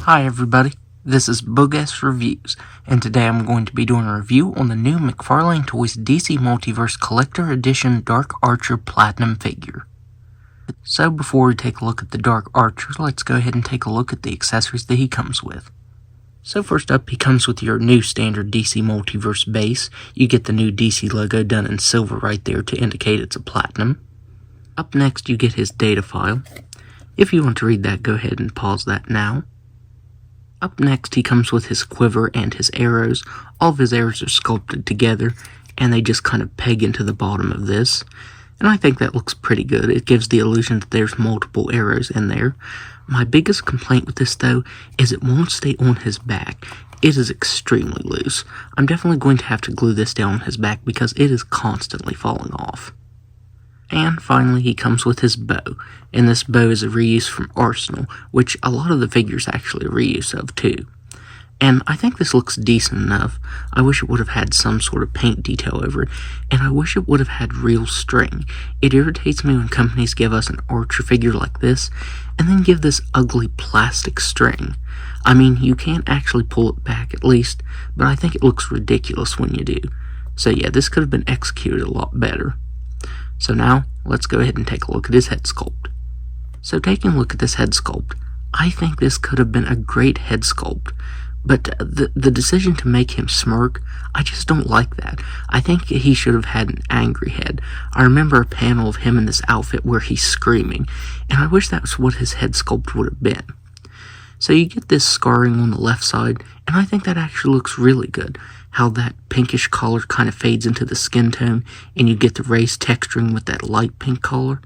Hi everybody, this is Bogus Reviews, and today I'm going to be doing a review on the new McFarlane Toys DC Multiverse Collector Edition Dark Archer Platinum figure. So before we take a look at the Dark Archer, let's go ahead and take a look at the accessories that he comes with. So first up, he comes with your new standard DC Multiverse base. You get the new DC logo done in silver right there to indicate it's a platinum. Up next, you get his data file. If you want to read that, go ahead and pause that now. Up next, he comes with his quiver and his arrows. All of his arrows are sculpted together, and they just kind of peg into the bottom of this. And I think that looks pretty good. It gives the illusion that there's multiple arrows in there. My biggest complaint with this, though, is it won't stay on his back. It is extremely loose. I'm definitely going to have to glue this down on his back because it is constantly falling off. And finally, he comes with his bow, and this bow is a reuse from Arsenal, which a lot of the figures actually a reuse of too. And I think this looks decent enough. I wish it would have had some sort of paint detail over it, and I wish it would have had real string. It irritates me when companies give us an Archer figure like this, and then give this ugly plastic string. I mean, you can't actually pull it back at least, but I think it looks ridiculous when you do. So yeah, this could have been executed a lot better. So now, let's go ahead and take a look at his head sculpt. So taking a look at this head sculpt, I think this could have been a great head sculpt, but the decision to make him smirk, I just don't like that. I think he should have had an angry head. I remember a panel of him in this outfit where he's screaming, and I wish that was what his head sculpt would have been. So you get this scarring on the left side, and I think that actually looks really good. How that pinkish color kind of fades into the skin tone, and you get the raised texturing with that light pink color.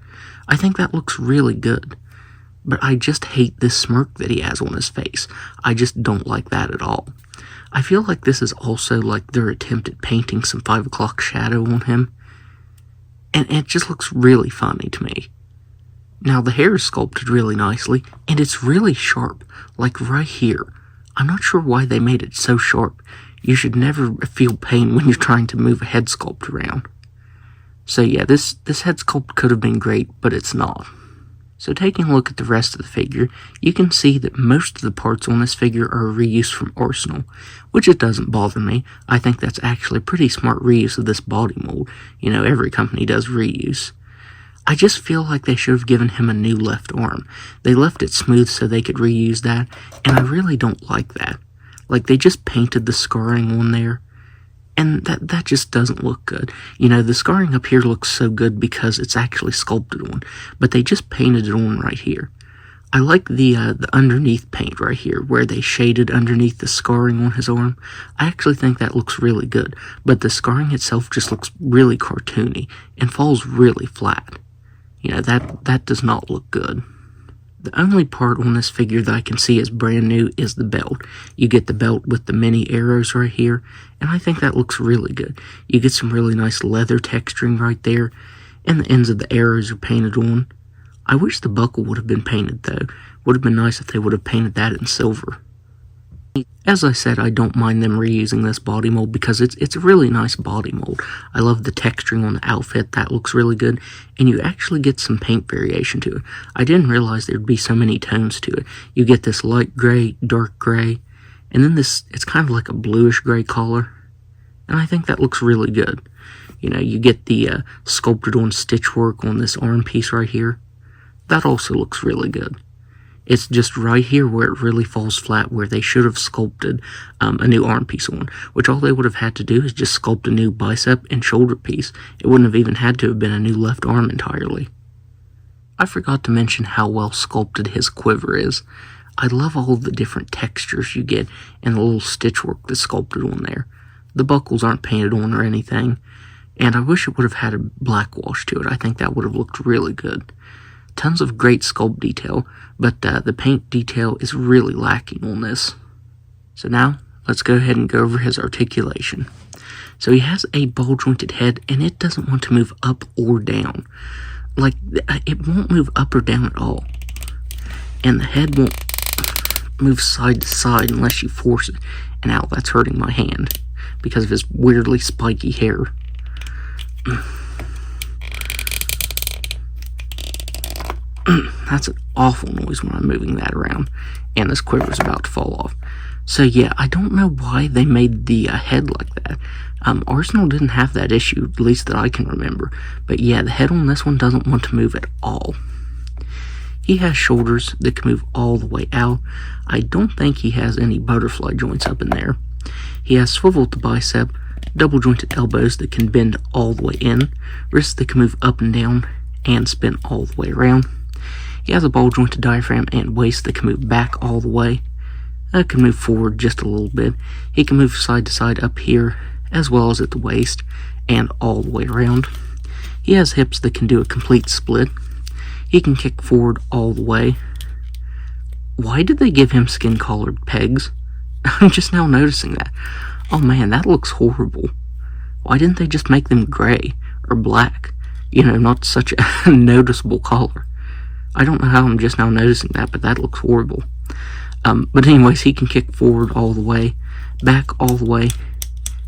I think that looks really good. But I just hate this smirk that he has on his face. I just don't like that at all. I feel like this is also like their attempt at painting some 5 o'clock shadow on him. And it just looks really funny to me. Now the hair is sculpted really nicely, and it's really sharp, like right here. I'm not sure why they made it so sharp. You should never feel pain when you're trying to move a head sculpt around. So yeah, this head sculpt could have been great, but it's not. So taking a look at the rest of the figure, you can see that most of the parts on this figure are a reuse from Arsenal, which it doesn't bother me. I think that's actually a pretty smart reuse of this body mold. You know, every company does reuse. I just feel like they should have given him a new left arm. They left it smooth so they could reuse that, and I really don't like that. Like, they just painted the scarring on there, and that just doesn't look good. You know, the scarring up here looks so good because it's actually sculpted on, but they just painted it on right here. I like the underneath paint right here, where they shaded underneath the scarring on his arm. I actually think that looks really good, but the scarring itself just looks really cartoony and falls really flat. You know, that does not look good. The only part on this figure that I can see is brand new is the belt. You get the belt with the mini arrows right here, and I think that looks really good. You get some really nice leather texturing right there, and the ends of the arrows are painted on. I wish the buckle would have been painted though. Would have been nice if they would have painted that in silver. As I said, I don't mind them reusing this body mold because it's a really nice body mold. I love the texturing on the outfit, that looks really good, and you actually get some paint variation to it. I didn't realize there'd be so many tones to it. You get this light gray, dark gray, and then it's kind of like a bluish gray color, and I think that looks really good. You know, you get the sculpted on stitch work on this arm piece right here. That also looks really good. It's just right here where it really falls flat, where they should have sculpted a new arm piece on, which all they would have had to do is just sculpt a new bicep and shoulder piece. It wouldn't have even had to have been a new left arm entirely. I forgot to mention how well sculpted his quiver is. I love all the different textures you get and the little stitch work that's sculpted on there. The buckles aren't painted on or anything, and I wish it would have had a black wash to it. I think that would have looked really good. Tons of great sculpt detail, but the paint detail is really lacking on this. So now, let's go ahead and go over his articulation. So he has a ball-jointed head, and it doesn't want to move up or down. Like, it won't move up or down at all. And the head won't move side to side unless you force it. And ow, that's hurting my hand because of his weirdly spiky hair. that's an awful noise when I'm moving that around, and this quiver is about to fall off. So yeah, I don't know why they made the head like that. Arsenal didn't have that issue, at least that I can remember. But yeah, the head on this one doesn't want to move at all. He has shoulders that can move all the way out. I don't think he has any butterfly joints up in there. He has swivel at the bicep, double jointed elbows that can bend all the way in, wrists that can move up and down and spin all the way around. He has a ball jointed diaphragm and waist that can move back all the way. It can move forward just a little bit. He can move side to side up here, as well as at the waist, and all the way around. He has hips that can do a complete split. He can kick forward all the way. Why did they give him skin-collared pegs? I'm just now noticing that. Oh man, that looks horrible. Why didn't they just make them gray or black? You know, not such a noticeable color. I don't know how I'm just now noticing that, but that looks horrible. But anyways, he can kick forward all the way, back all the way.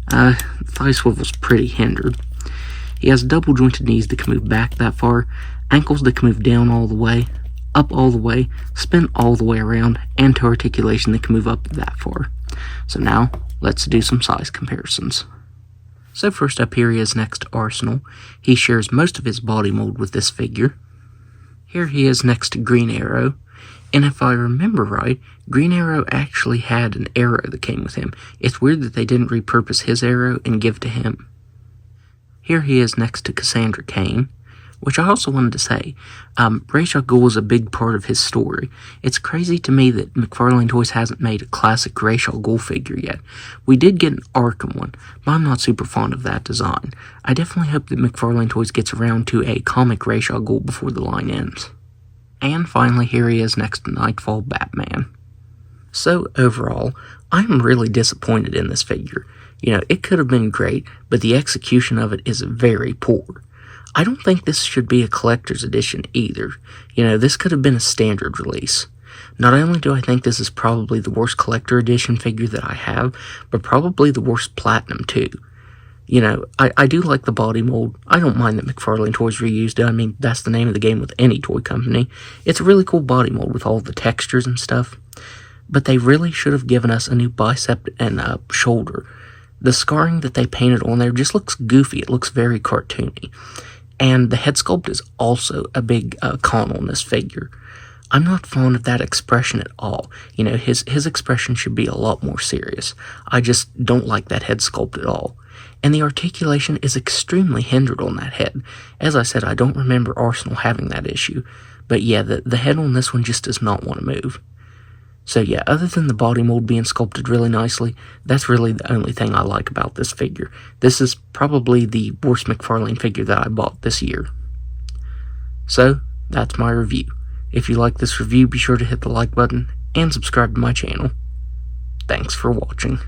Thigh swivel's pretty hindered. He has double jointed knees that can move back that far, ankles that can move down all the way, up all the way, spin all the way around, and to articulation that can move up that far. So now, let's do some size comparisons. So first up here he is next to Arsenal. He shares most of his body mold with this figure. Here he is next to Green Arrow. And if I remember right, Green Arrow actually had an arrow that came with him. It's weird that they didn't repurpose his arrow and give to him. Here he is next to Cassandra Cain, which I also wanted to say, Ra's al Ghul is a big part of his story. It's crazy to me that McFarlane Toys hasn't made a classic Ra's al Ghul figure yet. We did get an Arkham one, but I'm not super fond of that design. I definitely hope that McFarlane Toys gets around to a comic Ra's al Ghul before the line ends. And finally, here he is next to Nightfall Batman. So overall, I'm really disappointed in this figure. You know, it could have been great, but the execution of it is very poor. I don't think this should be a collector's edition either. You know, this could have been a standard release. Not only do I think this is probably the worst collector edition figure that I have, but probably the worst platinum too. You know, I do like the body mold. I don't mind that McFarlane Toys reused it. I mean, that's the name of the game with any toy company. It's a really cool body mold with all the textures and stuff. But they really should have given us a new bicep and shoulder. The scarring that they painted on there just looks goofy. It looks very cartoony. And the head sculpt is also a big con on this figure. I'm not fond of that expression at all. You know, his expression should be a lot more serious. I just don't like that head sculpt at all. And the articulation is extremely hindered on that head. As I said, I don't remember Arsenal having that issue. But yeah, the head on this one just does not want to move. So yeah, other than the body mold being sculpted really nicely, that's really the only thing I like about this figure. This is probably the worst McFarlane figure that I bought this year. So, that's my review. If you like this review, be sure to hit the like button and subscribe to my channel. Thanks for watching.